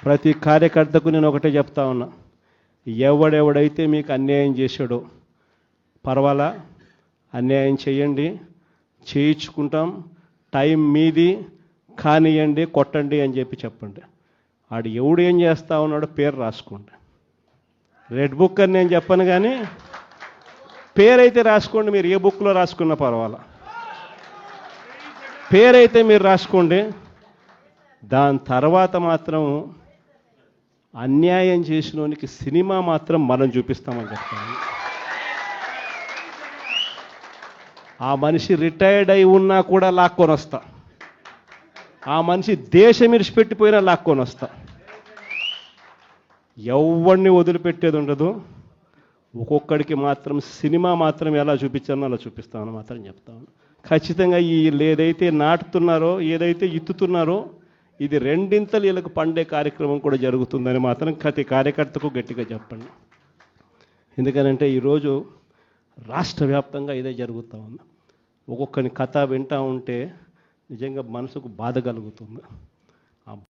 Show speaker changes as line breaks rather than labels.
ప్రతి కార్యకర్తకు నేను ఒకటే చెప్తా ఉన్నా, ఎవడెవడైతే మీకు అన్యాయం చేశాడో పర్వాలా, అన్యాయం చేయండి, చేయించుకుంటాం, టైం మీది, కానియండి, కొట్టండి అని చెప్పండి. ఆడు ఎవడు ఏం చేస్తా ఉన్నాడో పేరు రాసుకోండి. రెడ్ బుక్ అని నేను చెప్పను, కానీ పేరైతే రాసుకోండి. మీరు ఏ బుక్లో రాసుకున్నా పర్వాలా, పేరైతే మీరు రాసుకోండి. దాని తర్వాత మాత్రం అన్యాయం చేసినోనికి సినిమా మాత్రం మనం చూపిస్తామని చెప్తాను. ఆ మనిషి రిటైర్డ్ అయి ఉన్నా కూడా లాక్కొని వస్తా, ఆ మనిషి దేశం విడిచిపెట్టిపోయినా లాక్కొని వస్తా. ఎవరిని వదిలిపెట్టేది ఉండదు. ఒక్కొక్కడికి మాత్రం సినిమా మాత్రం ఎలా చూపించానో అలా చూపిస్తామని మాత్రం చెప్తాను. ఖచ్చితంగా వీళ్ళు ఏదైతే నాటుతున్నారో, ఏదైతే ఇత్తుతున్నారో, ఇది రెండింతలు వీళ్ళకు పండే కార్యక్రమం కూడా జరుగుతుందని మాత్రం ప్రతి కార్యకర్తకు గట్టిగా చెప్పండి. ఎందుకనంటే ఈరోజు రాష్ట్ర వ్యాప్తంగా ఇదే జరుగుతూ ఉంది. ఒక్కొక్కని కథ వింటూ ఉంటే నిజంగా మనసుకు బాధ కలుగుతుంది.